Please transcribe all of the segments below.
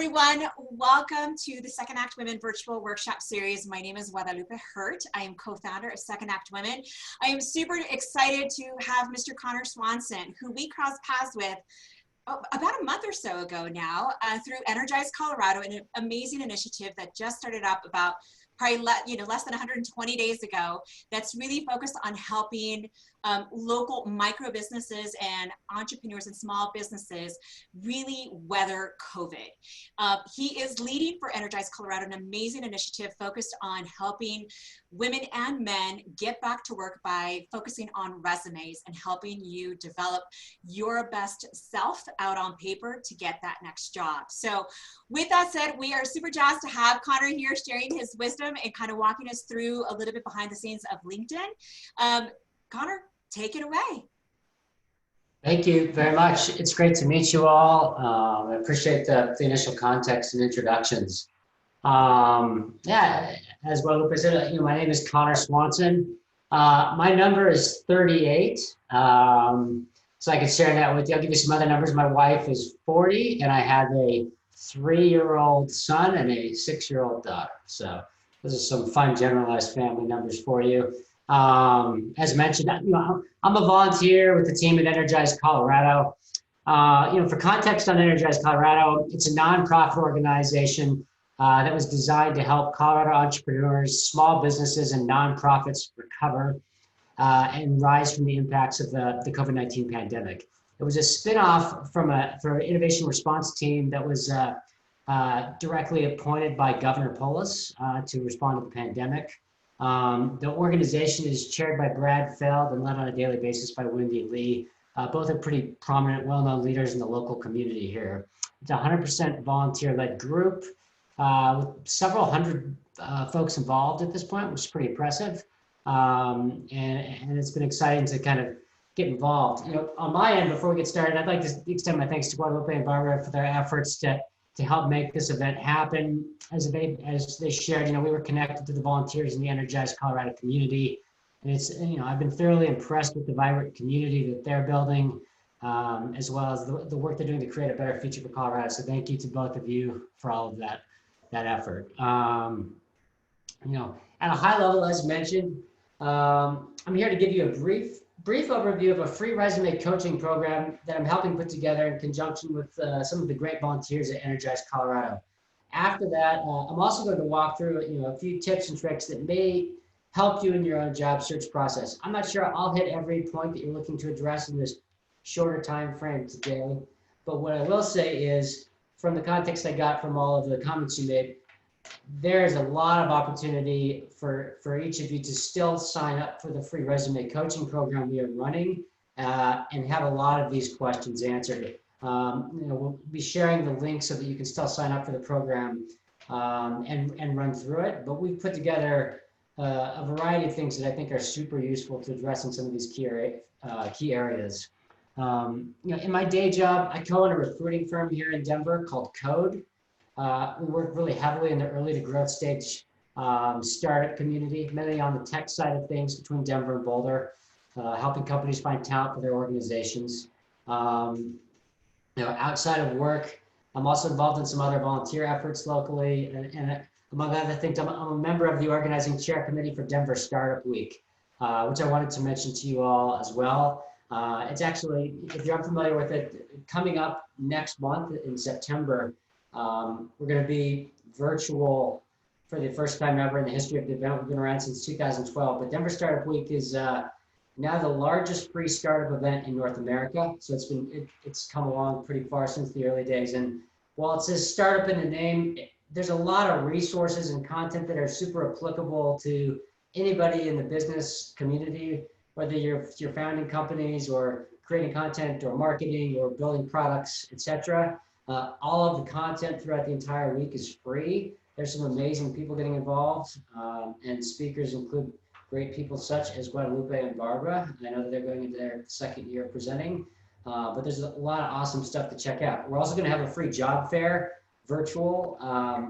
everyone. Welcome to the Second Act Women Virtual Workshop Series. My name is Guadalupe Hurt. I am co-founder of Second Act Women. I am super excited to have Mr. Connor Swanson, who we crossed paths with about a month or so ago now through Energize Colorado, an amazing initiative that just started up about probably less than 120 days ago, that's really focused on helping local micro businesses and entrepreneurs and small businesses really weather COVID. He is leading for Energize Colorado, an amazing initiative focused on helping women and men get back to work by focusing on resumes and helping you develop your best self out on paper to get that next job. So with that said, we are super jazzed to have Connor here sharing his wisdom and kind of walking us through a little bit behind the scenes of LinkedIn. Connor, take it away. Thank you very much. It's great to meet you all. I appreciate the initial context and introductions. Yeah, as Guadalupe said, my name is Connor Swanson. My number is 38. So I can share that with you. I'll give you some other numbers. My wife is 40, and I have a 3-year-old son and a 6-year-old daughter. So those are some fun generalized family numbers for you. As mentioned, I'm a volunteer with the team at Energize Colorado. For context on Energize Colorado, it's a nonprofit organization that was designed to help Colorado entrepreneurs, small businesses, and nonprofits recover and rise from the impacts of the COVID-19 pandemic. It was a spinoff from an innovation response team that was directly appointed by Governor Polis to respond to the pandemic. The organization is chaired by Brad Feld and led on a daily basis by Wendy Lee. Both are pretty prominent, well-known leaders in the local community here. It's a 100% volunteer-led group with several hundred folks involved at this point, which is pretty impressive. And it's been exciting to kind of get involved. On my end, before we get started, I'd like to extend my thanks to Guadalupe and Barbara for their efforts to help make this event happen. As they shared, we were connected to the volunteers in the Energize Colorado community. And it's, I've been thoroughly impressed with the vibrant community that they're building, as well as the work they're doing to create a better future for Colorado. So thank you to both of you for all of that effort. At a high level, as mentioned, I'm here to give you a brief overview of a free resume coaching program that I'm helping put together in conjunction with some of the great volunteers at Energize Colorado. After that, I'm also going to walk through a few tips and tricks that may help you in your own job search process. I'm not sure I'll hit every point that you're looking to address in this shorter time frame today, but what I will say is, from the context I got from all of the comments you made, there's a lot of opportunity for each of you to still sign up for the free resume coaching program we are running and have a lot of these questions answered. We'll be sharing the link so that you can still sign up for the program and run through it. But we've put together a variety of things that I think are super useful to addressing some of these key areas. In my day job, I co-own a recruiting firm here in Denver called Code. We work really heavily in the early to growth stage startup community, mainly on the tech side of things between Denver and Boulder, helping companies find talent for their organizations. Outside of work, I'm also involved in some other volunteer efforts locally, and among other things, I'm a member of the organizing chair committee for Denver Startup Week, which I wanted to mention to you all as well. It's actually, if you're unfamiliar with it, coming up next month in September. We're going to be virtual for the first time ever in the history of the event. We've been around since 2012, but Denver Startup Week is now the largest free startup event in North America. So it's come along pretty far since the early days. And while it says startup in the name, there's a lot of resources and content that are super applicable to anybody in the business community, whether you're founding companies or creating content or marketing or building products, etc. All of the content throughout the entire week is free. There's some amazing people getting involved, and speakers include great people such as Guadalupe and Barbara. I know that they're going into their second year presenting, but there's a lot of awesome stuff to check out. We're also going to have a free job fair virtual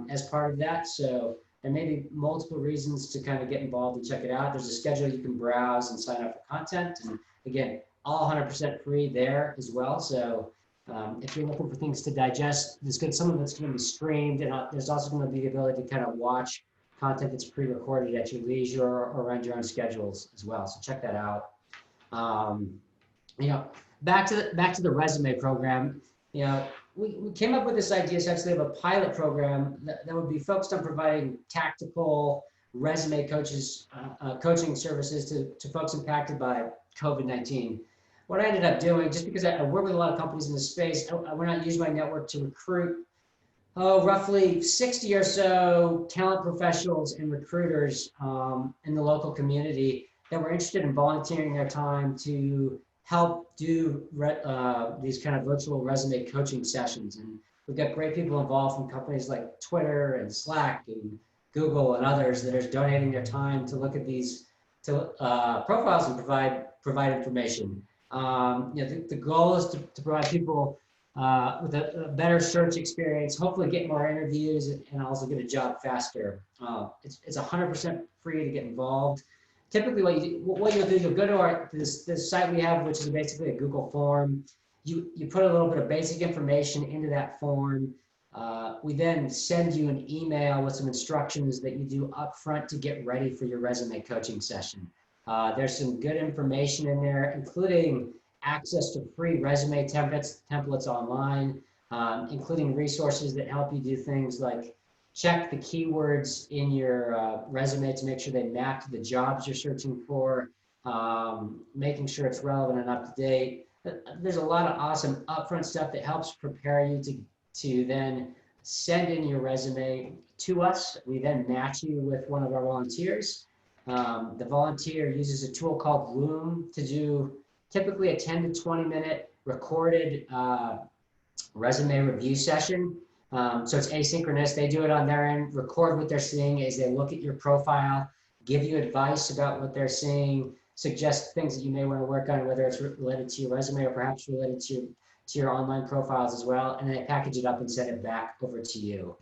as part of that. So there may be multiple reasons to kind of get involved and check it out. There's a schedule you can browse and sign up for content. And again, all 100% free there as well. So If you're looking for things to digest, some of it's going to be streamed, and there's also going to be the ability to kind of watch content that's pre-recorded at your leisure or around your own schedules as well. So check that out. Um, back to the resume program. We came up with this idea essentially of a pilot program that would be focused on providing tactical resume coaching services to folks impacted by COVID-19. What I ended up doing, just because I work with a lot of companies in this space, I went out and used my network to recruit roughly 60 or so talent professionals and recruiters in the local community that were interested in volunteering their time to help do these kind of virtual resume coaching sessions. And we've got great people involved from companies like Twitter and Slack and Google and others that are donating their time to look at these profiles and provide information. The goal is to provide people with a better search experience, hopefully get more interviews and also get a job faster. It's 100% free to get involved. Typically what you'll do, you'll go to this site we have, which is basically a Google form. You put a little bit of basic information into that form. We then send you an email with some instructions that you do up front to get ready for your resume coaching session. There's some good information in there, including access to free resume templates online, including resources that help you do things like check the keywords in your resume to make sure they map to the jobs you're searching for, making sure it's relevant and up to date. There's a lot of awesome upfront stuff that helps prepare you to then send in your resume to us. We then match you with one of our volunteers. The volunteer uses a tool called Loom to do typically a 10 to 20 minute recorded resume review session. So it's asynchronous. They do it on their end, record what they're seeing as they look at your profile, give you advice about what they're seeing, suggest things that you may want to work on, whether it's related to your resume or perhaps related to your online profiles as well. And then they package it up and send it back over to you.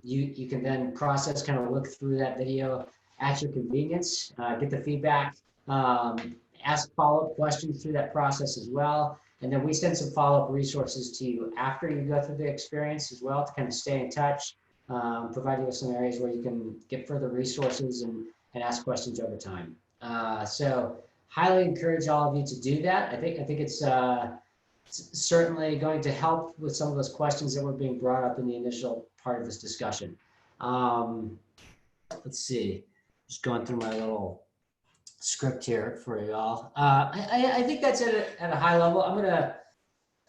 You can then process, kind of look through that video at your convenience, get the feedback, ask follow-up questions through that process as well. And then we send some follow-up resources to you after you go through the experience as well to kind of stay in touch, provide you with some areas where you can get further resources and ask questions over time. So highly encourage all of you to do that. I think it's certainly going to help with some of those questions that were being brought up in the initial part of this discussion. Let's see, just going through my little script here for you all. I think that's at a high level. I'm gonna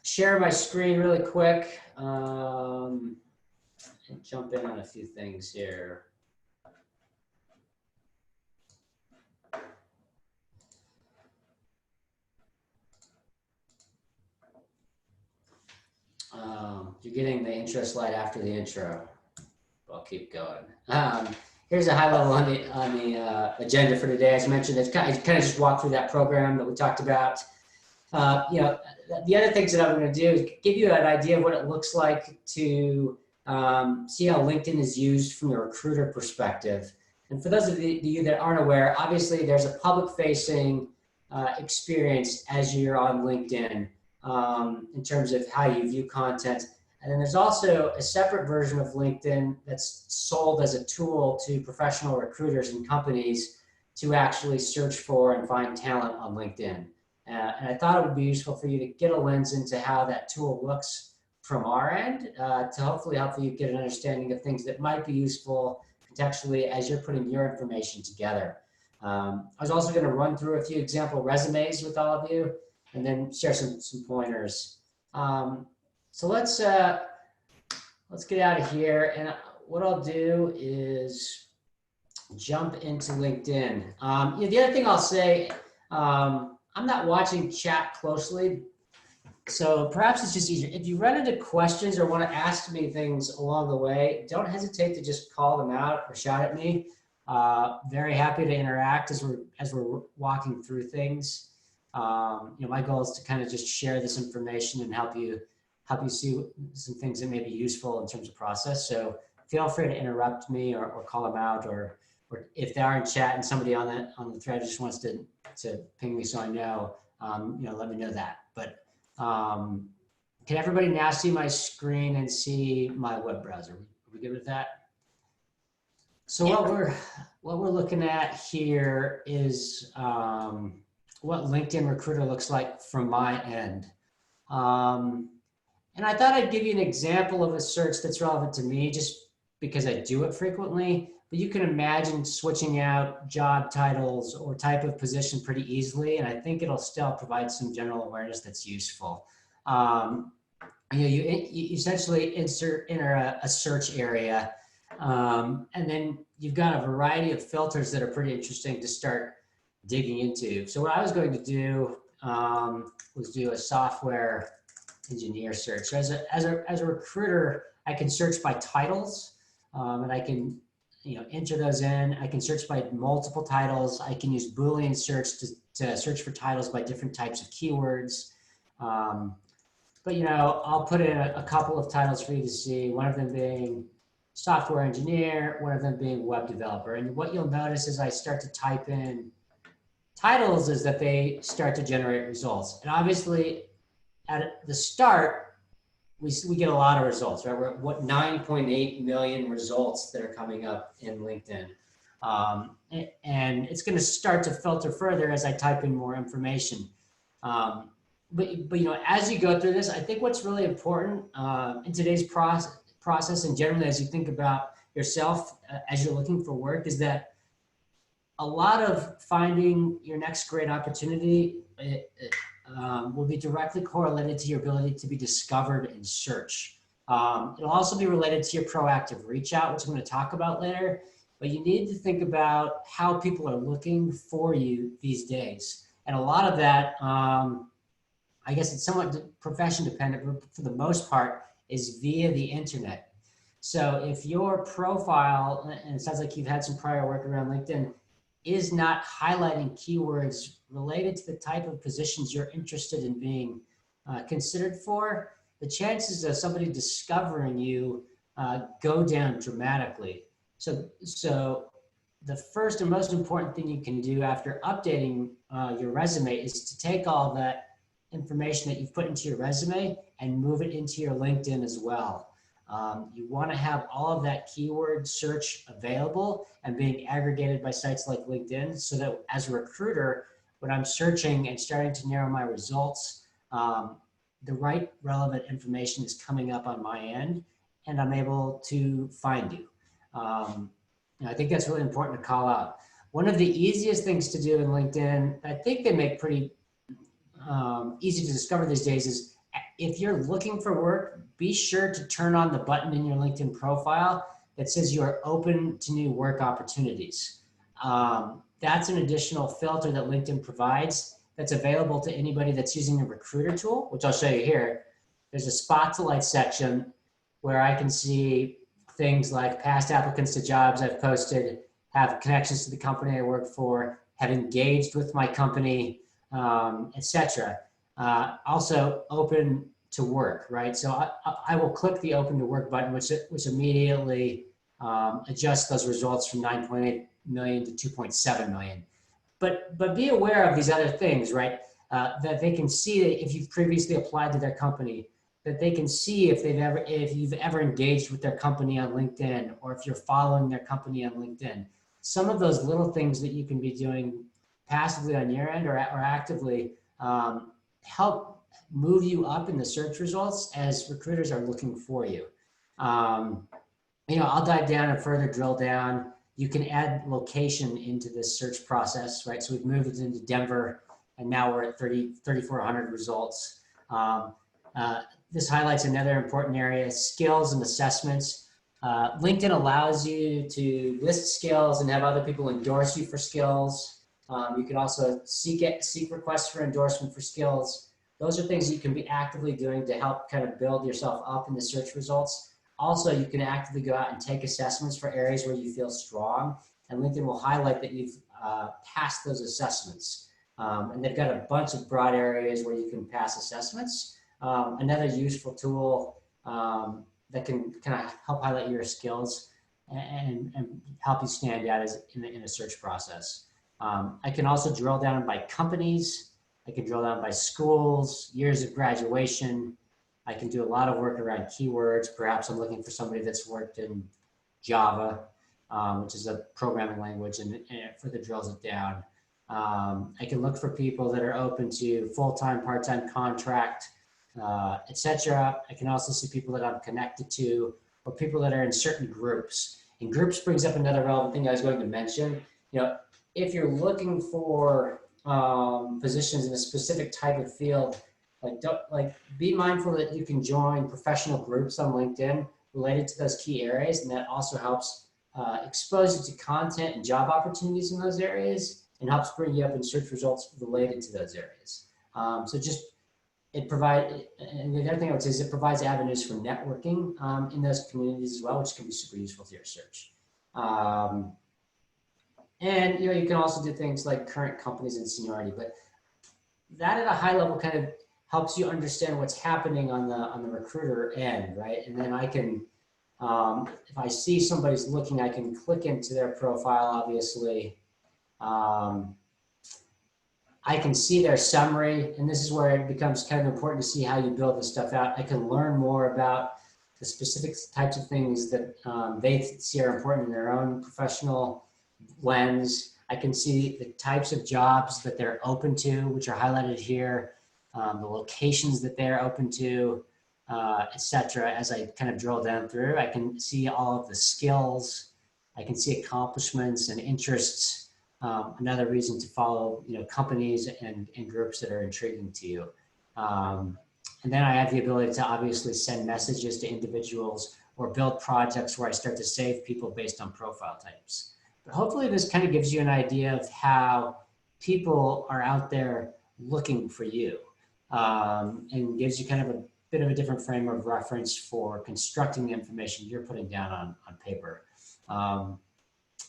share my screen really quick and jump in on a few things here. You're getting the intro slide after the intro. I'll keep going. Here's a high level on the agenda for today. As mentioned, I kind of just walked through that program that we talked about. The other things that I'm going to do is give you an idea of what it looks like to see how LinkedIn is used from the recruiter perspective. And for those of you that aren't aware, obviously there's a public-facing experience as you're on LinkedIn in terms of how you view content. And then there's also a separate version of LinkedIn that's sold as a tool to professional recruiters and companies to actually search for and find talent on LinkedIn. And I thought it would be useful for you to get a lens into how that tool looks from our end to hopefully help you get an understanding of things that might be useful contextually as you're putting your information together. I was also going to run through a few example resumes with all of you and then share some pointers. So let's get out of here, and what I'll do is jump into LinkedIn. The other thing I'll say, I'm not watching chat closely, so perhaps it's just easier. If you run into questions or want to ask me things along the way, don't hesitate to just call them out or shout at me. Very happy to interact as we're walking through things. My goal is to kind of just share this information and help you see some things that may be useful in terms of process. So feel free to interrupt me or call them out, or if they are in chat and somebody on the thread just wants to ping me so I know, let me know that. But Can everybody now see my screen and see my web browser? Are we good with that? So Yeah. what we're looking at here is what LinkedIn Recruiter looks like from my end. And I thought I'd give you an example of a search that's relevant to me just because I do it frequently. But you can imagine switching out job titles or type of position pretty easily. And I think it'll still provide some general awareness that's useful. Um, you essentially enter a search area, and then you've got a variety of filters that are pretty interesting to start digging into. So what I was going to do was do a software engineer search. So as a recruiter, I can search by titles, and I can enter those in. I can search by multiple titles. I can use Boolean search to search for titles by different types of keywords. But I'll put in a couple of titles for you to see, one of them being software engineer, one of them being web developer. And what you'll notice as I start to type in titles is that they start to generate results. And obviously at the start, we get a lot of results, right? We're at 9.8 million results that are coming up in LinkedIn. And it's going to start to filter further as I type in more information. But as you go through this, I think what's really important in today's process and generally as you think about yourself as you're looking for work is that a lot of finding your next great opportunity will be directly correlated to your ability to be discovered in search. It'll also be related to your proactive reach out, which I'm going to talk about later. But you need to think about how people are looking for you these days. And a lot of that, I guess it's somewhat profession dependent, but for the most part, is via the internet. So if your profile, and it sounds like you've had some prior work around LinkedIn, is not highlighting keywords related to the type of positions you're interested in being considered for, the chances of somebody discovering you go down dramatically. So the first and most important thing you can do after updating your resume is to take all that information that you've put into your resume and move it into your LinkedIn as well. You want to have all of that keyword search available and being aggregated by sites like LinkedIn so that as a recruiter, when I'm searching and starting to narrow my results, the right relevant information is coming up on my end and I'm able to find you. I think that's really important to call out. One of the easiest things to do in LinkedIn, I think they make pretty easy to discover these days, is if you're looking for work, be sure to turn on the button in your LinkedIn profile that says you are open to new work opportunities. That's an additional filter that LinkedIn provides that's available to anybody that's using a recruiter tool, which I'll show you here. There's a spotlight section where I can see things like past applicants to jobs I've posted, have connections to the company I work for, have engaged with my company, etc. Also open to work, right? So I will click the open to work button, which immediately adjusts those results from 9.8 million to 2.7 million. But be aware of these other things, right? That they can see that if you've previously applied to their company, that they can see if you've ever engaged with their company on LinkedIn or if you're following their company on LinkedIn. Some of those little things that you can be doing passively on your end or actively help move you up in the search results as recruiters are looking for you. I'll dive down and further drill down. You can add location into this search process, right? So we've moved it into Denver and now we're at 3,400 results. This highlights another important area, skills and assessments. LinkedIn allows you to list skills and have other people endorse you for skills. You can also seek requests for endorsement for skills. Those are things you can be actively doing to help kind of build yourself up in the search results. Also, you can actively go out and take assessments for areas where you feel strong, and LinkedIn will highlight that you've passed those assessments. And they've got a bunch of broad areas where you can pass assessments. Another useful tool that can kind of help highlight your skills and help you stand out in a search process. I can also drill down by companies. I can drill down by schools, years of graduation, I can do a lot of work around keywords. Perhaps I'm looking for somebody that's worked in Java, which is a programming language, and it further drills it down. I can look for people that are open to full-time, part-time contract, etc. I can also see people that I'm connected to, or people that are in certain groups. And groups brings up another relevant thing I was going to mention. If you're looking for positions in a specific type of field, be mindful that you can join professional groups on LinkedIn related to those key areas, and that also helps expose you to content and job opportunities in those areas, and helps bring you up in search results related to those areas. And the other thing I would say is it provides avenues for networking in those communities as well, which can be super useful to your search. And you can also do things like current companies and seniority, but that at a high level kind of helps you understand what's happening on the recruiter end, right? And then I can, if I see somebody's looking, I can click into their profile, obviously. I can see their summary, and this is where it becomes kind of important to see how you build this stuff out. I can learn more about the specific types of things that they see are important in their own professional lens. I can see the types of jobs that they're open to, which are highlighted here, the locations that they're open to, etc. As I kind of drill down through, I can see all of the skills. I can see accomplishments and interests. Another reason to follow, companies and groups that are intriguing to you. And then I have the ability to obviously send messages to individuals or build projects where I start to save people based on profile types. But hopefully this kind of gives you an idea of how people are out there looking for you, and gives you kind of a bit of a different frame of reference for constructing the information you're putting down on paper.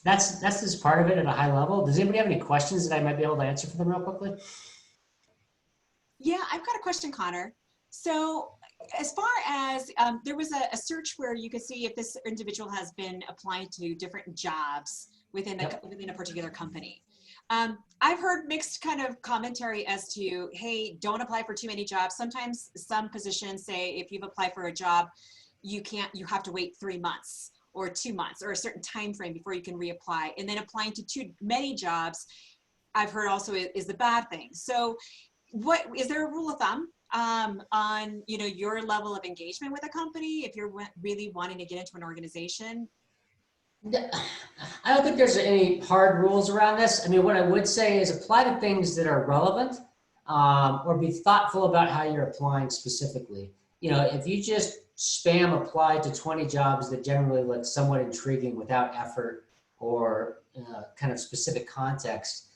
That's this part of it at a high level. Does anybody have any questions that I might be able to answer for them real quickly? Yeah, I've got a question, Connor. So as far as there was a search where you could see if this individual has been applying to different jobs within a particular company. I've heard mixed kind of commentary as to, hey, don't apply for too many jobs. Sometimes some positions say if you've applied for a job, you have to wait 3 months or 2 months or a certain time frame before you can reapply. And then applying to too many jobs, I've heard also is the bad thing. So what is there a rule of thumb on your level of engagement with a company if you're really wanting to get into an organization? I don't think there's any hard rules around this. I mean, what I would say is apply to things that are relevant, or be thoughtful about how you're applying specifically. If you just spam apply to 20 jobs that generally look somewhat intriguing without effort or kind of specific context,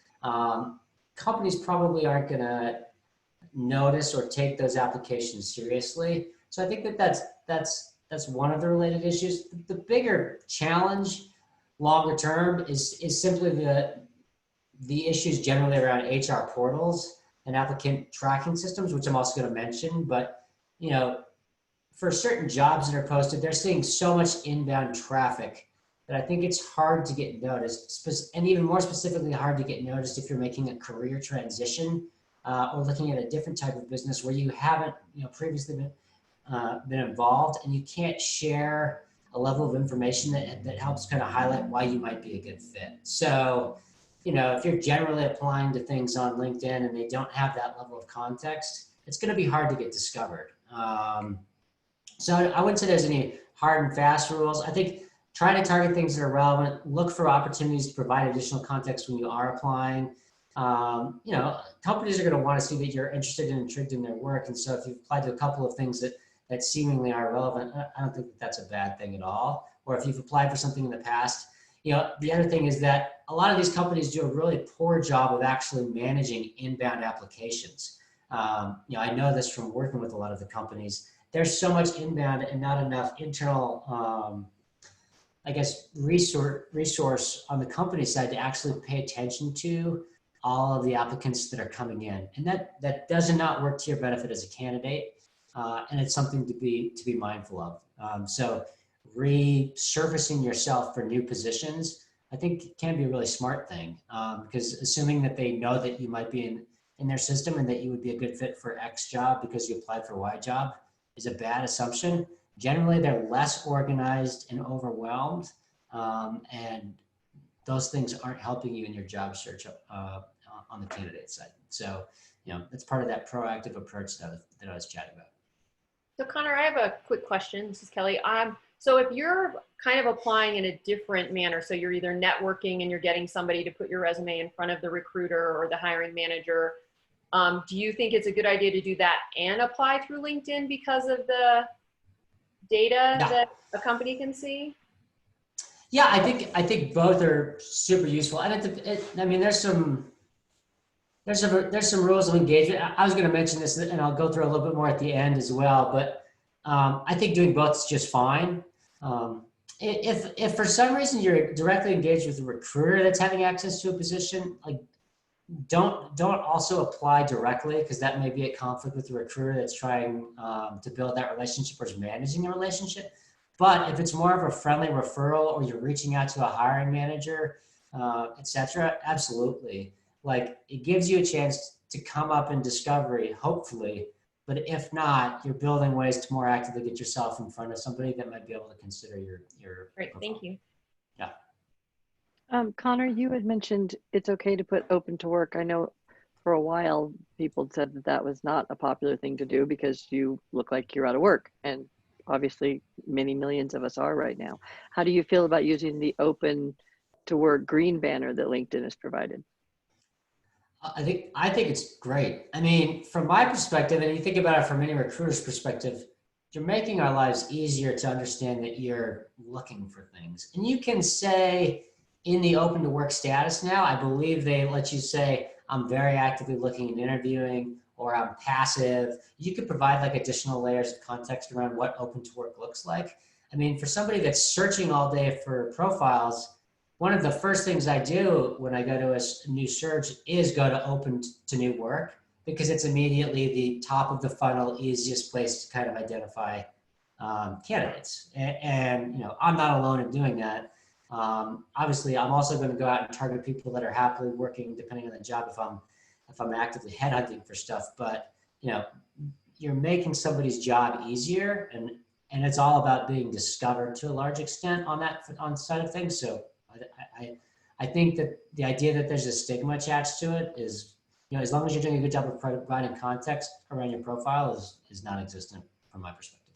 companies probably aren't going to notice or take those applications seriously. So I think that's one of the related issues. The bigger challenge longer term is simply the issues generally around HR portals and applicant tracking systems, which I'm also going to mention. But for certain jobs that are posted, they're seeing so much inbound traffic that I think it's hard to get noticed, and even more specifically hard to get noticed if you're making a career transition or looking at a different type of business where you haven't previously been involved, and you can't share a level of information that helps kind of highlight why you might be a good fit. So, if you're generally applying to things on LinkedIn and they don't have that level of context, it's going to be hard to get discovered. So I wouldn't say there's any hard and fast rules. I think try to target things that are relevant, look for opportunities to provide additional context when you are applying. Companies are going to want to see that you're interested and intrigued in their work. And so if you've applied to a couple of things that seemingly are relevant, I don't think that's a bad thing at all. Or if you've applied for something in the past, the other thing is that a lot of these companies do a really poor job of actually managing inbound applications. I know this from working with a lot of the companies. There's so much inbound and not enough internal, resource on the company side to actually pay attention to all of the applicants that are coming in. And that does not work to your benefit as a candidate. And it's something to be mindful of. So resurfacing yourself for new positions, I think can be a really smart thing, because assuming that they know that you might be in their system and that you would be a good fit for X job because you applied for Y job, is a bad assumption. Generally, they're less organized and overwhelmed, and those things aren't helping you in your job search on the candidate side. So, that's part of that proactive approach that I was chatting about. So Connor, I have a quick question. This is Kelly. So if you're kind of applying in a different manner, so you're either networking and you're getting somebody to put your resume in front of the recruiter or the hiring manager, do you think it's a good idea to do that and apply through LinkedIn because of the data that a company can see? Yeah, I think both are super useful, and I mean, there's some rules of engagement. I was going to mention this, and I'll go through a little bit more at the end as well. But I think doing both is just fine. If for some reason you're directly engaged with a recruiter that's having access to a position, like don't also apply directly, because that may be a conflict with the recruiter that's trying to build that relationship or is managing the relationship. But if it's more of a friendly referral, or you're reaching out to a hiring manager, etc., absolutely. Like, it gives you a chance to come up in discovery, hopefully. But if not, you're building ways to more actively get yourself in front of somebody that might be able to consider your Great, profile. thank you. Yeah. Connor, you had mentioned it's okay to put open to work. I know for a while people said that that was not a popular thing to do because you look like you're out of work, and obviously many millions of us are right now. How do you feel about using the open to work green banner that LinkedIn has provided? I think it's great. I mean, from my perspective, and you think about it from any recruiter's perspective, you're making our lives easier to understand that you're looking for things. And you can say in the open to work status now, I believe they let you say, I'm very actively looking and interviewing, or I'm passive. You could provide like additional layers of context around what open to work looks like. I mean, for somebody that's searching all day for profiles, one of the first things I do when I go to a new search is go to open to new work, because it's immediately the top of the funnel, easiest place to kind of identify candidates. And I'm not alone in doing that. Obviously, I'm also going to go out and target people that are happily working, depending on the job, if I'm actively headhunting for stuff. But you're making somebody's job easier, and it's all about being discovered to a large extent on the side of things. So I think that the idea that there's a stigma attached to it is, as long as you're doing a good job of providing context around your profile, is non-existent from my perspective.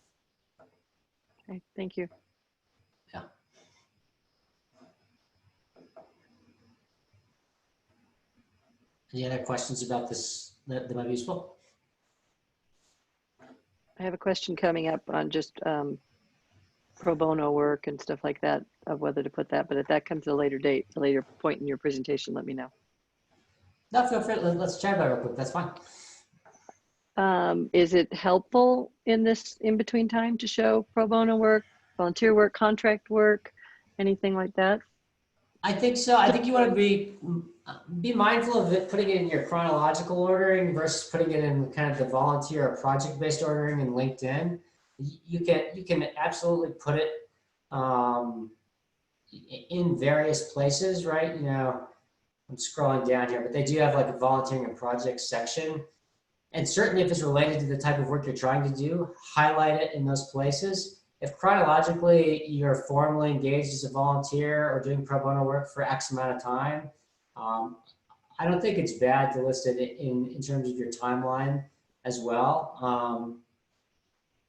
Okay, thank you. Yeah. Any other questions about this that might be useful? I have a question coming up on just pro bono work and stuff like that, of whether to put that, but if that comes at a later date, a later point in your presentation, let me know. No, feel free. Let's chat about it real quick. That's fine. Is it helpful in this in-between time to show pro bono work, volunteer work, contract work, anything like that? I think so. I think you want to be mindful of it, putting it in your chronological ordering versus putting it in kind of the volunteer or project-based ordering in LinkedIn. You can absolutely put it in various places, right? I'm scrolling down here, but they do have like a volunteering and project section. And certainly if it's related to the type of work you're trying to do, highlight it in those places. If chronologically you're formally engaged as a volunteer or doing pro bono work for X amount of time, I don't think it's bad to list it in terms of your timeline as well.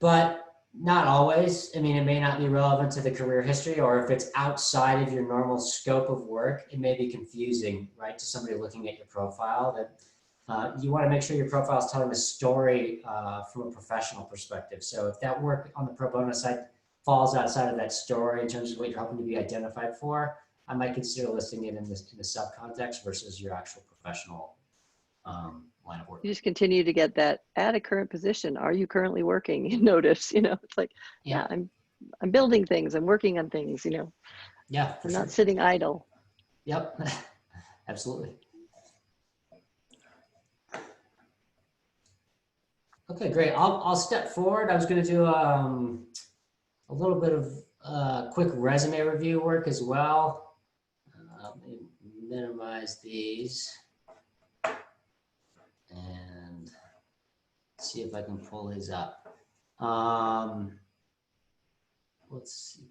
But not always. I mean, it may not be relevant to the career history, or if it's outside of your normal scope of work, it may be confusing, right, to somebody looking at your profile. That you want to make sure your profile is telling a story from a professional perspective. So if that work on the pro bono side falls outside of that story in terms of what you're hoping to be identified for, I might consider listing it in the subcontext versus your actual professional line of work. You just continue to get that at a current position. Are you currently working? You notice, it's like, yeah, I'm building things. I'm working on things, Yeah, I'm not sitting idle. Yep, absolutely. Okay, great. I'll step forward. I was going to do a little bit of quick resume review work as well. Let me minimize these and see if I can pull these up. Let's see.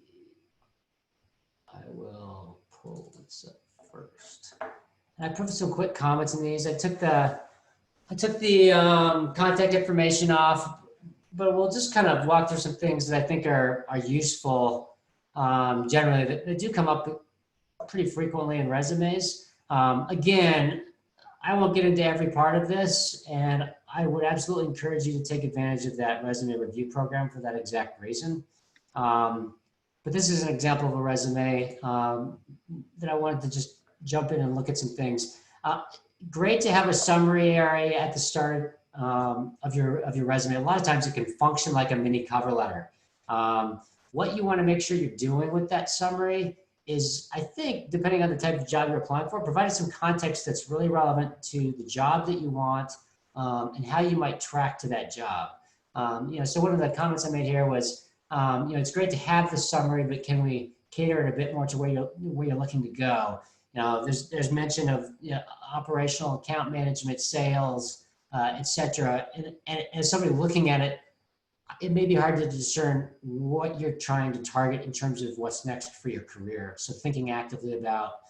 I will pull this up first. And I put some quick comments in these. I took the contact information off, but we'll just kind of walk through some things that I think are useful. Generally, that do come up pretty frequently in resumes. Again, I won't get into every part of this, and I would absolutely encourage you to take advantage of that resume review program for that exact reason. But this is an example of a resume that I wanted to just jump in and look at some things. Great to have a summary area at the start of your resume. A lot of times it can function like a mini cover letter. What you want to make sure you're doing with that summary is, I think, depending on the type of job you're applying for, providing some context that's really relevant to the job that you want and how you might track to that job. So one of the comments I made here was, it's great to have the summary, but can we cater it a bit more to where you're looking to go? There's mention of operational account management, sales, et cetera. And as somebody looking at it, it may be hard to discern what you're trying to target in terms of what's next for your career. So thinking actively about,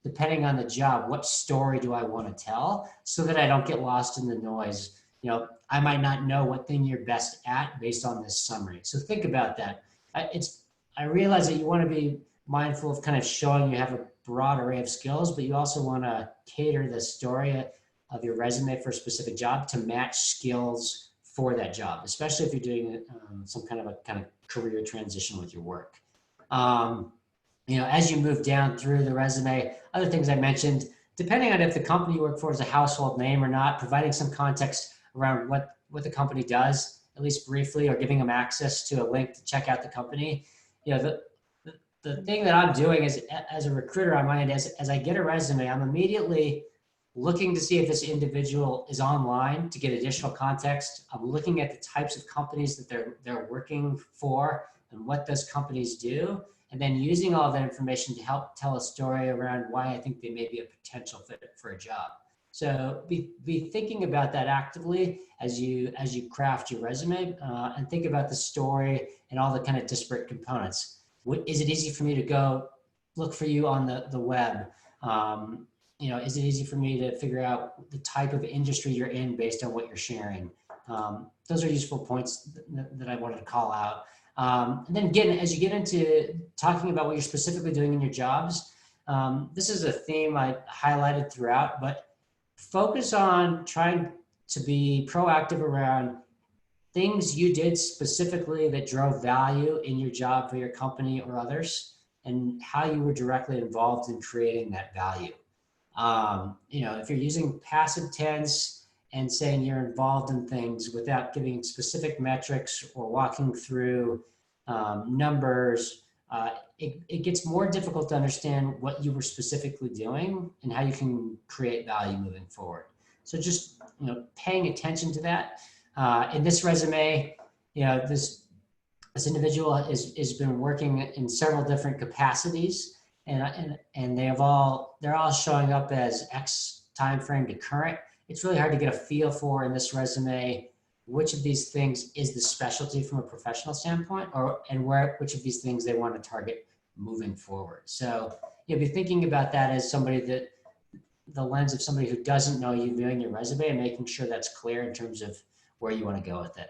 depending on the job, what story do I want to tell so that I don't get lost in the noise? I might not know what thing you're best at based on this summary. So think about that. I realize that you want to be mindful of kind of showing you have a broad array of skills, but you also want to cater the story of your resume for a specific job to match skills for that job, especially if you're doing some kind of career transition with your work. As you move down through the resume, other things I mentioned, depending on if the company you work for is a household name or not, providing some context around what the company does, at least briefly, or giving them access to a link to check out the company. The thing that I'm doing is, as a recruiter on my end, as I get a resume, I'm immediately looking to see if this individual is online to get additional context. I'm looking at the types of companies that they're working for and what those companies do, and then using all of that information to help tell a story around why I think they may be a potential fit for a job. So be thinking about that actively as you craft your resume, and think about the story and all the kind of disparate components. Is it easy for me to go look for you on the web? Is it easy for me to figure out the type of industry you're in based on what you're sharing? Those are useful points that I wanted to call out. And then again, as you get into talking about what you're specifically doing in your jobs, this is a theme I highlighted throughout, but focus on trying to be proactive around things you did specifically that drove value in your job for your company or others, and how you were directly involved in creating that value. If you're using passive tense and saying you're involved in things without giving specific metrics or walking through numbers, it gets more difficult to understand what you were specifically doing and how you can create value moving forward. So just paying attention to that. In this resume, this individual has been working in several different capacities, and they're all showing up as X time frame to current. It's really hard to get a feel for in this resume which of these things is the specialty from a professional standpoint, and which of these things they want to target moving forward. So you'll be thinking about that as the lens of somebody who doesn't know you viewing your resume, and making sure that's clear in terms of where you want to go with it.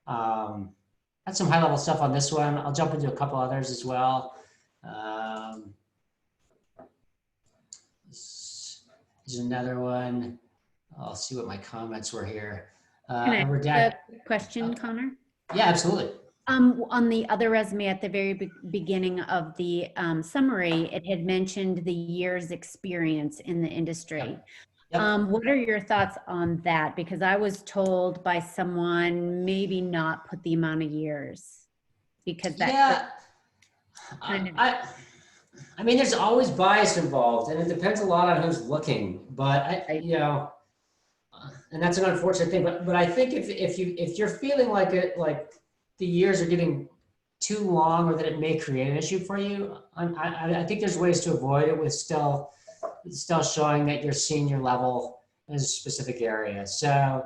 That's some high level stuff on this one. I'll jump into a couple others as well. This is another one. I'll see what my comments were here. Can I ask a question, Connor? Yeah, absolutely. On the other resume at the very beginning of the summary, it had mentioned the year's experience in the industry. Yep. What are your thoughts on that? Because I was told by someone maybe not put the amount of years, because that I mean, there's always bias involved, and it depends a lot on who's looking. But and that's an unfortunate thing. But I think if you're feeling like the years are getting too long, or that it may create an issue for you, I think there's ways to avoid it with still showing that you're senior level in a specific area. So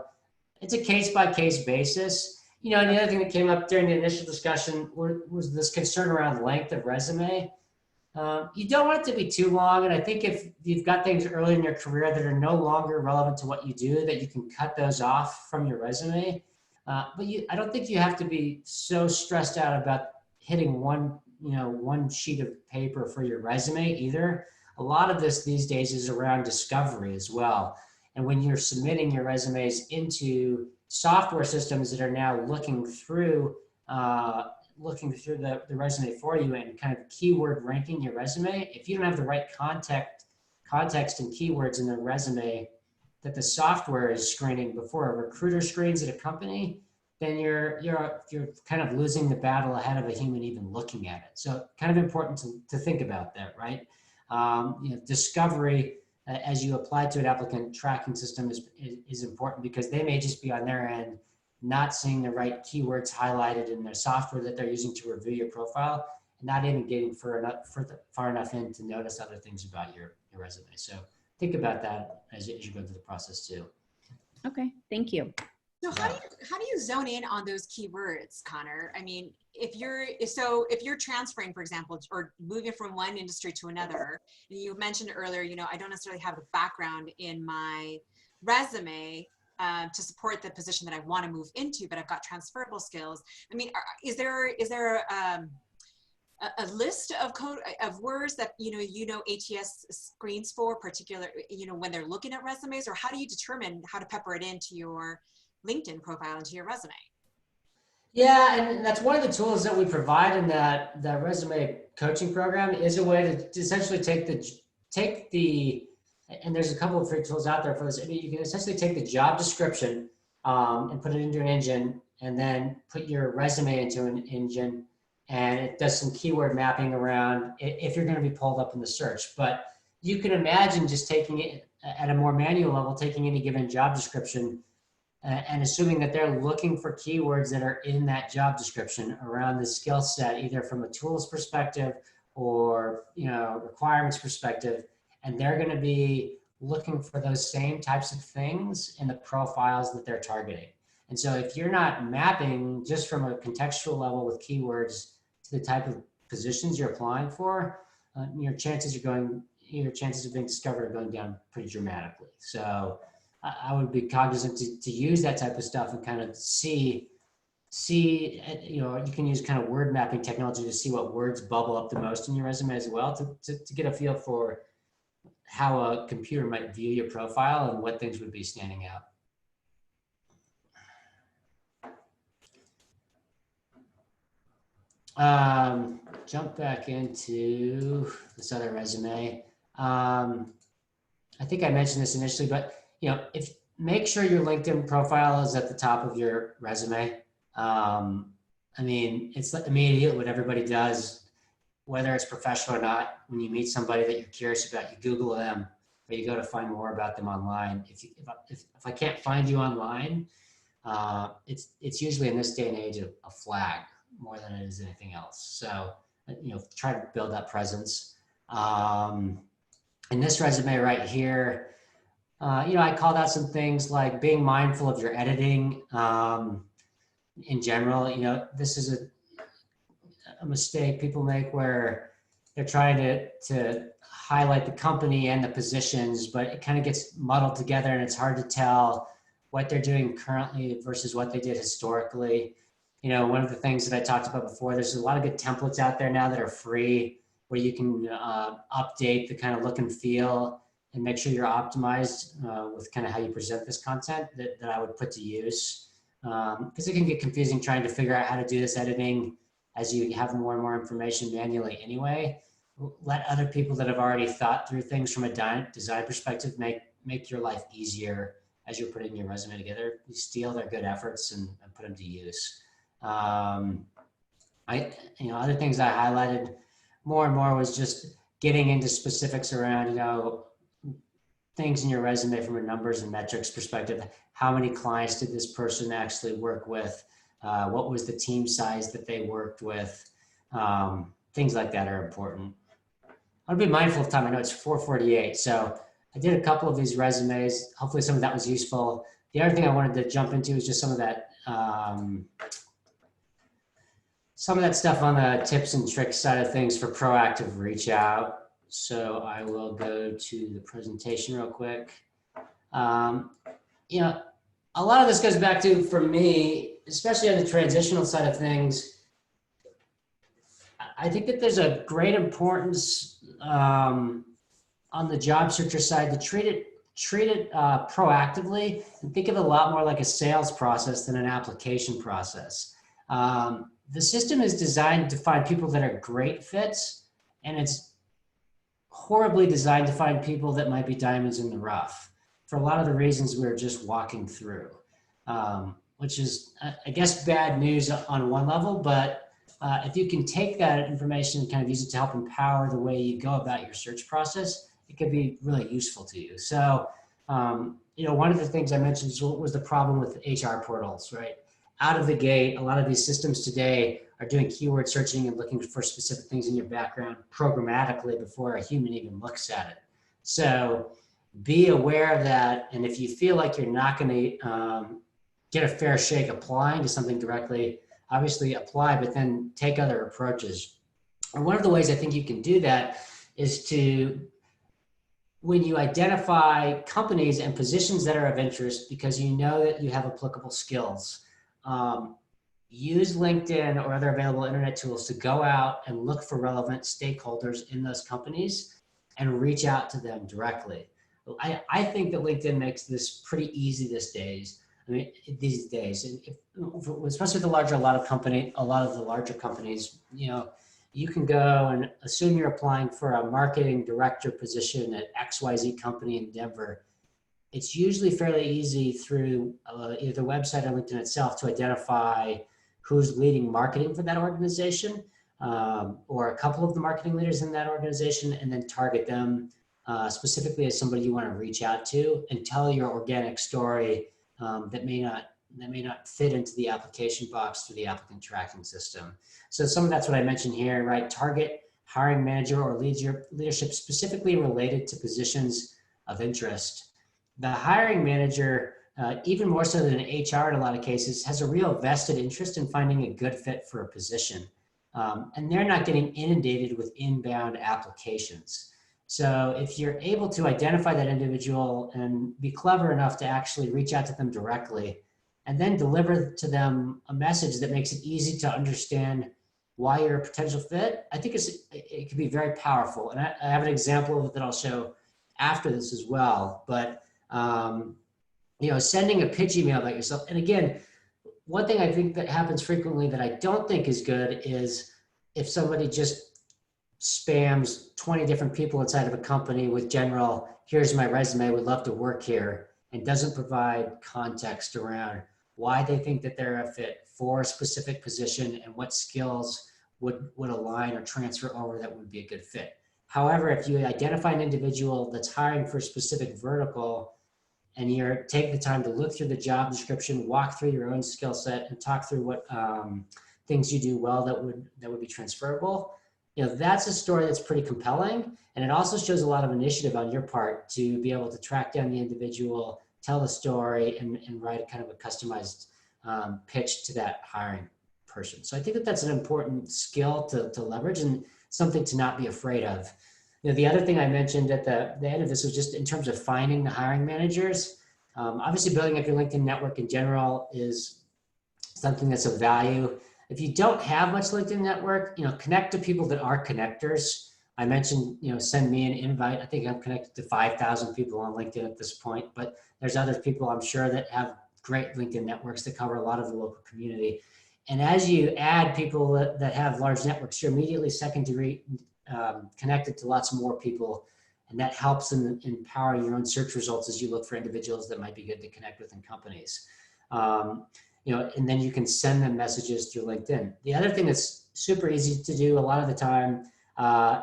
it's a case by case basis. And the other thing that came up during the initial discussion was this concern around length of resume. You don't want it to be too long. And I think if you've got things early in your career that are no longer relevant to what you do, that you can cut those off from your resume. But I don't think you have to be so stressed out about hitting one sheet of paper for your resume either. A lot of this these days is around discovery as well. And when you're submitting your resumes into software systems that are now looking through the resume for you and kind of keyword ranking your resume, if you don't have the right context and keywords in the resume that the software is screening before a recruiter screens at a company, then you're kind of losing the battle ahead of a human even looking at it. So kind of important to think about that, right? Discovery as you apply to an applicant tracking system is important because they may just be on their end not seeing the right keywords highlighted in their software that they're using to review your profile, and not even getting far enough in to notice other things about your resume. So think about that as you go through the process too. Okay, thank you. So how do you zone in on those keywords, Connor? I mean, if you're transferring, for example, or moving from one industry to another, and you mentioned earlier, I don't necessarily have a background in my resume to support the position that I want to move into, but I've got transferable skills. I mean, is there a list of code of words that ATS screens for particular, when they're looking at resumes, or how do you determine how to pepper it into your LinkedIn profile, into your resume? Yeah, and that's one of the tools that we provide in that resume coaching program is a way to essentially take the and there's a couple of free tools out there for this. I mean, you can essentially take the job description and put it into an engine, and then put your resume into an engine, and it does some keyword mapping around if you're going to be pulled up in the search. But you can imagine just taking it at a more manual level, taking any given job description and assuming that they're looking for keywords that are in that job description around the skill set, either from a tools perspective or requirements perspective, and they're going to be looking for those same types of things in the profiles that they're targeting. And so if you're not mapping just from a contextual level with keywords to the type of positions you're applying for, your chances of being discovered are going down pretty dramatically. So I would be cognizant to use that type of stuff and kind of see, you can use kind of word mapping technology to see what words bubble up the most in your resume as well, to get a feel for how a computer might view your profile and what things would be standing out. Jump back into this other resume. I think I mentioned this initially, but make sure your LinkedIn profile is at the top of your resume. I mean, it's immediate what everybody does, whether it's professional or not. When you meet somebody that you're curious about, you Google them, or you go to find more about them online. If I can't find you online, it's usually in this day and age a flag more than it is anything else. So, try to build that presence. In this resume right here, I called out some things like being mindful of your editing. In general, this is a mistake people make where they're trying to highlight the company and the positions, but it kind of gets muddled together and it's hard to tell what they're doing currently versus what they did historically. One of the things that I talked about before, there's a lot of good templates out there now that are free where you can update the kind of look and feel and make sure you're optimized with kind of how you present this content that I would put to use. Because it can get confusing trying to figure out how to do this editing as you have more and more information manually anyway. Let other people that have already thought through things from a design perspective make your life easier as you're putting your resume together. You steal their good efforts and put them to use. Other things I highlighted more and more was just getting into specifics around, things in your resume from a numbers and metrics perspective. How many clients did this person actually work with? What was the team size that they worked with? Things like that are important. I'll be mindful of time. I know it's 4:48, so I did a couple of these resumes. Hopefully some of that was useful. The other thing I wanted to jump into is just some of that stuff on the tips and tricks side of things for proactive reach out. So I will go to the presentation real quick. You know, a lot of this goes back to, for me, especially on the transitional side of things, I think that there's a great importance on the job searcher side to treat it proactively and think of it a lot more like a sales process than an application process. The system is designed to find people that are great fits, and it's horribly designed to find people that might be diamonds in the rough for a lot of the reasons we were just walking through, which is, I guess, bad news on one level, but if you can take that information and kind of use it to help empower the way you go about your search process, it could be really useful to you. So, you know, one of the things I mentioned was the problem with HR portals, right? Out of the gate, a lot of these systems today are doing keyword searching and looking for specific things in your background programmatically before a human even looks at it. So be aware of that. And if you feel like you're not going to get a fair shake applying to something directly, obviously apply, but then take other approaches. And one of the ways I think you can do that is to, when you identify companies and positions that are of interest because you know that you have applicable skills, use LinkedIn or other available internet tools to go out and look for relevant stakeholders in those companies and reach out to them directly. I think that LinkedIn makes this pretty easy these days. I mean, these days, especially a lot of the larger companies, you know, you can go and assume you're applying for a marketing director position at XYZ company in Denver. It's usually fairly easy through either the website or LinkedIn itself to identify who's leading marketing for that organization, or a couple of the marketing leaders in that organization, and then target them specifically as somebody you want to reach out to and tell your organic story that may not fit into the application box through the applicant tracking system. So some of that's what I mentioned here, right? Target hiring manager or leadership specifically related to positions of interest. The hiring manager, even more so than HR in a lot of cases, has a real vested interest in finding a good fit for a position. And they're not getting inundated with inbound applications. So if you're able to identify that individual and be clever enough to actually reach out to them directly and then deliver to them a message that makes it easy to understand why you're a potential fit, I think it can be very powerful. And I have an example of it that I'll show after this as well. But you know, sending a pitch email about yourself. And again, one thing I think that happens frequently that I don't think is good is if somebody just spams 20 different people inside of a company with general, here's my resume, would love to work here, and doesn't provide context around why they think that they're a fit for a specific position and what skills would align or transfer over that would be a good fit. However, if you identify an individual that's hiring for a specific vertical and you take the time to look through the job description, walk through your own skill set, and talk through what things you do well that would be transferable, you know, that's a story that's pretty compelling. And it also shows a lot of initiative on your part to be able to track down the individual, tell the story, and write a kind of a customized pitch to that hiring person. So I think that that's an important skill to leverage and something to not be afraid of. You know, the other thing I mentioned at the end of this was just in terms of finding the hiring managers. Obviously, building up your LinkedIn network in general is something that's of value. If you don't have much LinkedIn network, you know, connect to people that are connectors. I mentioned, you know, send me an invite. I think I'm connected to 5,000 people on LinkedIn at this point, but there's other people I'm sure that have great LinkedIn networks that cover a lot of the local community. And as you add people that have large networks, you're immediately secondary connected to lots more people, and that helps in empowering your own search results as you look for individuals that might be good to connect with in companies. You know, and then you can send them messages through LinkedIn. The other thing that's super easy to do a lot of the time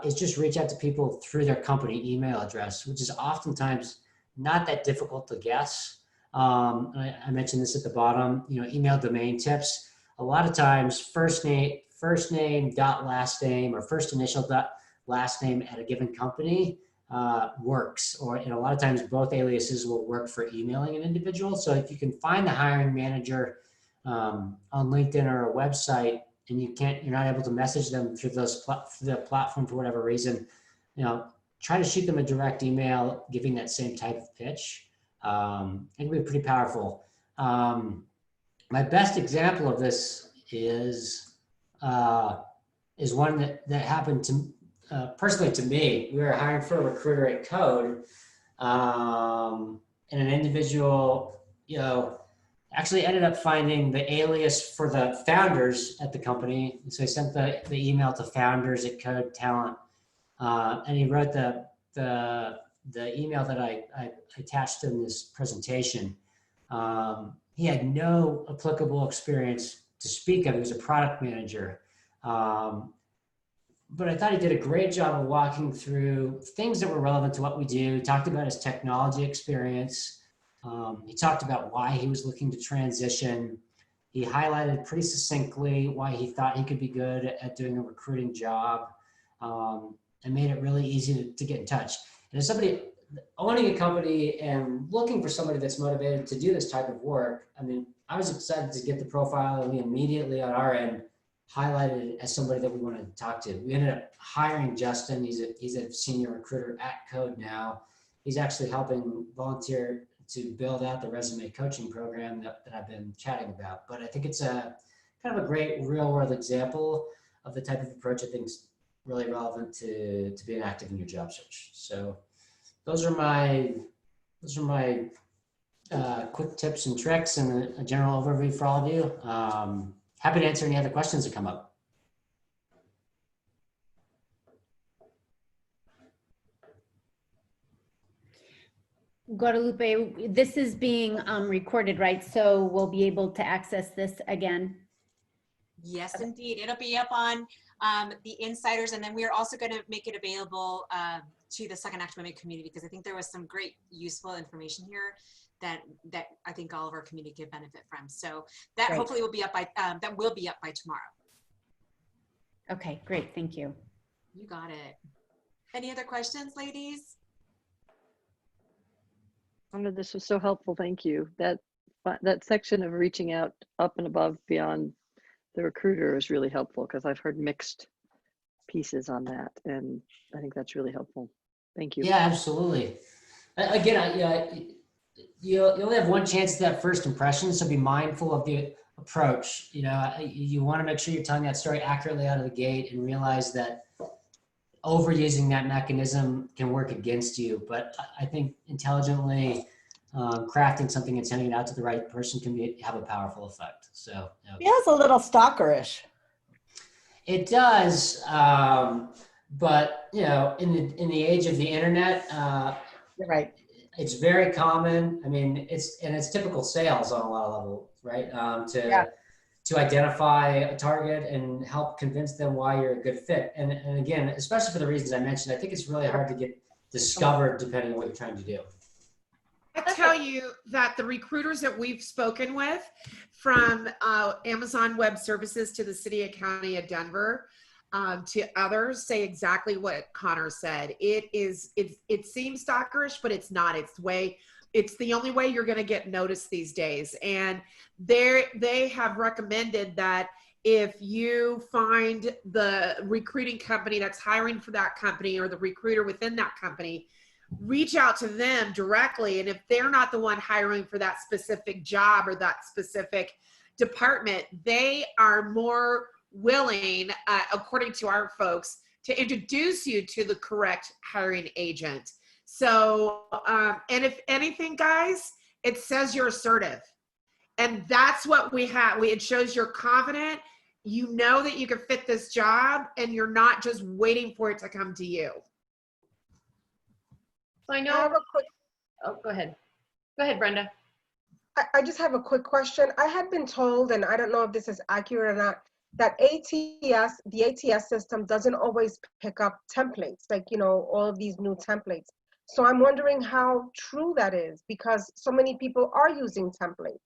is just reach out to people through their company email address, which is oftentimes not that difficult to guess. I mentioned this at the bottom, you know, email domain tips. A lot of times first name dot last name or first initial dot last name at a given company works, and a lot of times both aliases will work for emailing an individual. So if you can find the hiring manager on LinkedIn or a website, and you're not able to message them through through the platform for whatever reason, try to shoot them a direct email giving that same type of pitch. It can be pretty powerful. My best example of this is one that happened to personally to me. We were hiring for a recruiter at Code, and an individual, actually ended up finding the alias for the founders at the company. So I sent the email to founders at Code Talent, and he wrote the email that I attached in this presentation. He had no applicable experience to speak of. He was a product manager. But I thought he did a great job of walking through things that were relevant to what we do. He talked about his technology experience. He talked about why he was looking to transition. He highlighted pretty succinctly why he thought he could be good at doing a recruiting job, and made it really easy to get in touch. And as somebody owning a company and looking for somebody that's motivated to do this type of work, I mean, I was excited to get the profile, and we immediately on our end highlighted it as somebody that we wanted to talk to. We ended up hiring Justin. He's a senior recruiter at Code now. He's actually helping volunteer to build out the resume coaching program that I've been chatting about. But I think it's a kind of a great real world example of the type of approach I think is really relevant to being active in your job search. So those are my quick tips and tricks and a general overview for all of you. Happy to answer any other questions that come up. Guadalupe, this is being recorded, right? So we'll be able to access this again. Yes, indeed. It'll be up on the Insiders, and then we are also going to make it available to the Second Act Women community, because I think there was some great useful information here that I think all of our community could benefit from. So that Great. Hopefully will be up by tomorrow. Okay, great. Thank you. You got it. Any other questions, ladies? Sandra, this was so helpful. Thank you. That section of reaching out up and above beyond the recruiter is really helpful, because I've heard mixed pieces on that, and I think that's really helpful. Thank you. Yeah, absolutely. Again, you only have one chance at that first impression, so be mindful of the approach. You want to make sure you're telling that story accurately out of the gate, and realize that overusing that mechanism can work against you. But I think intelligently crafting something and sending it out to the right person can have a powerful effect. So feels a little stalkerish. It does, but in the age of the internet, You're right. it's very common. I mean, it's typical sales on a lot of levels, right? To identify a target and help convince them why you're a good fit. And again, especially for the reasons I mentioned, I think it's really hard to get discovered depending on what you're trying to do. I tell you that the recruiters that we've spoken with, from Amazon Web Services to the City and County of Denver, to others, say exactly what Connor said. It seems stalkerish, but it's not. It's the only way you're going to get noticed these days. And they have recommended that if you find the recruiting company that's hiring for that company, or the recruiter within that company, reach out to them directly. And if they're not the one hiring for that specific job or that specific department, they are more willing, according to our folks, to introduce you to the correct hiring agent. So, and if anything, guys, it says you're assertive. And that's what we have. It shows you're confident. You know that you can fit this job, and you're not just waiting for it to come to you. So I know. I have a quick, Oh, go ahead. Go ahead, Brenda. I just have a quick question. I had been told, and I don't know if this is accurate or not, that the ATS system doesn't always pick up templates, like, all of these new templates. So I'm wondering how true that is, because so many people are using templates.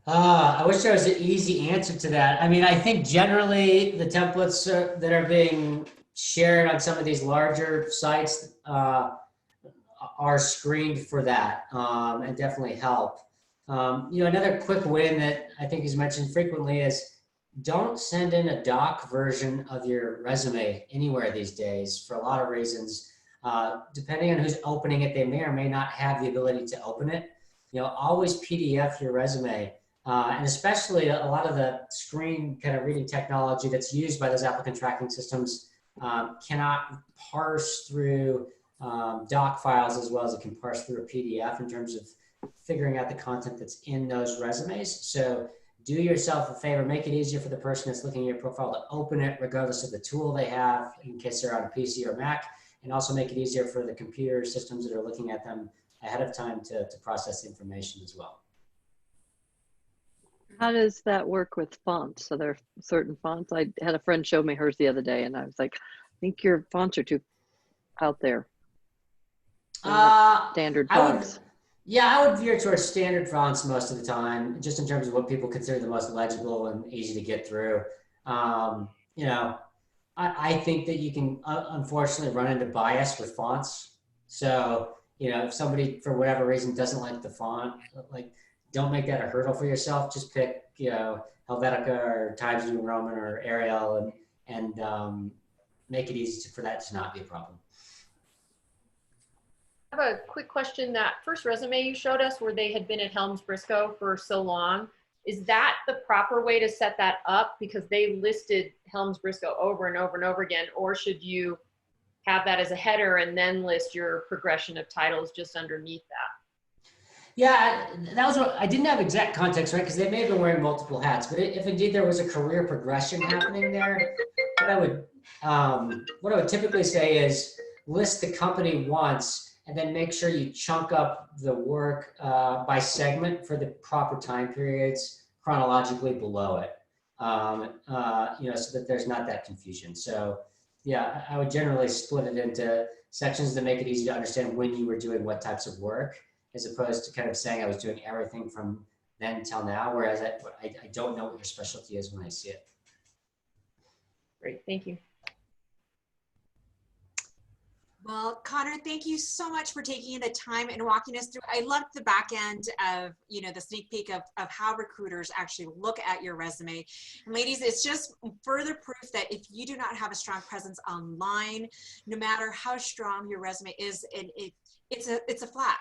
I wish there was an easy answer to that. I mean, I think generally the templates that are being shared on some of these larger sites are screened for that, and definitely help. Another quick win that I think is mentioned frequently is don't send in a doc version of your resume anywhere these days for a lot of reasons. Depending on who's opening it, they may or may not have the ability to open it. Always PDF your resume. And especially a lot of the screen kind of reading technology that's used by those applicant tracking systems cannot parse through doc files as well as it can parse through a PDF in terms of figuring out the content that's in those resumes. So do yourself a favor, make it easier for the person that's looking at your profile to open it regardless of the tool they have in case they're on a PC or Mac, and also make it easier for the computer systems that are looking at them ahead of time to process the information as well. How does that work with fonts? So there are certain fonts. I had a friend show me hers the other day, and I was like, I think your fonts are too out there. Standard fonts. I would veer towards standard fonts most of the time, just in terms of what people consider the most legible and easy to get through. I think that you can unfortunately run into bias with fonts. So, if somebody for whatever reason doesn't like the font, don't make that a hurdle for yourself. Just pick, Helvetica or Times New Roman or Arial and make it easy for that to not be a problem. I have a quick question. That first resume you showed us where they had been at Helms Briscoe for so long, is that the proper way to set that up? Because they listed Helms Briscoe over and over and over again, or should you have that as a header and then list your progression of titles just underneath that? Yeah, that was what I didn't have exact context, right? Because they may have been wearing multiple hats, but if indeed there was a career progression happening there, what I would typically say is list the company once and then make sure you chunk up the work by segment for the proper time periods chronologically below it, so that there's not that confusion. So yeah, I would generally split it into sections that make it easy to understand when you were doing what types of work, as opposed to kind of saying I was doing everything from then till now, whereas I don't know what your specialty is when I see it. Great, thank you. Well, Connor, thank you so much for taking the time and walking us through. I loved the back end of, the sneak peek of how recruiters actually look at your resume. And ladies, it's just further proof that if you do not have a strong presence online, no matter how strong your resume is, it's a flag.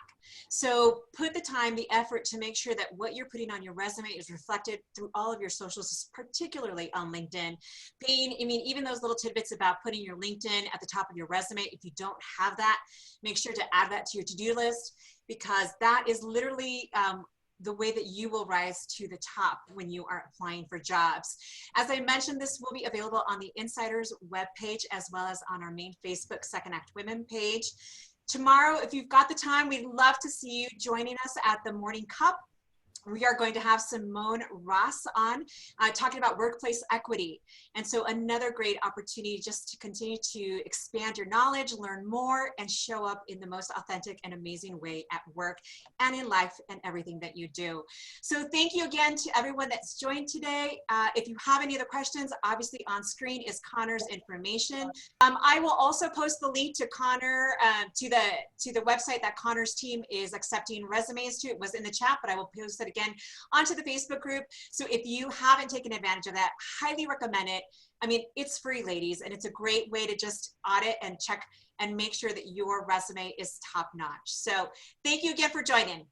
So put the time, the effort to make sure that what you're putting on your resume is reflected through all of your socials, particularly on LinkedIn. Even those little tidbits about putting your LinkedIn at the top of your resume, if you don't have that, make sure to add that to your to-do list, because that is literally the way that you will rise to the top when you are applying for jobs. As I mentioned, this will be available on the Insiders webpage as well as on our main Facebook Second Act Women page. Tomorrow, if you've got the time, we'd love to see you joining us at the Morning Cup. We are going to have Simone Ross on talking about workplace equity. And so another great opportunity just to continue to expand your knowledge, learn more, and show up in the most authentic and amazing way at work and in life and everything that you do. So thank you again to everyone that's joined today. If you have any other questions, obviously on screen is Connor's information. I will also post the link to Connor, to the website that Connor's team is accepting resumes to. It was in the chat, but I will post it again onto the Facebook group. So if you haven't taken advantage of that, highly recommend it. It's free, ladies, and it's a great way to just audit and check and make sure that your resume is top notch. So thank you again for joining.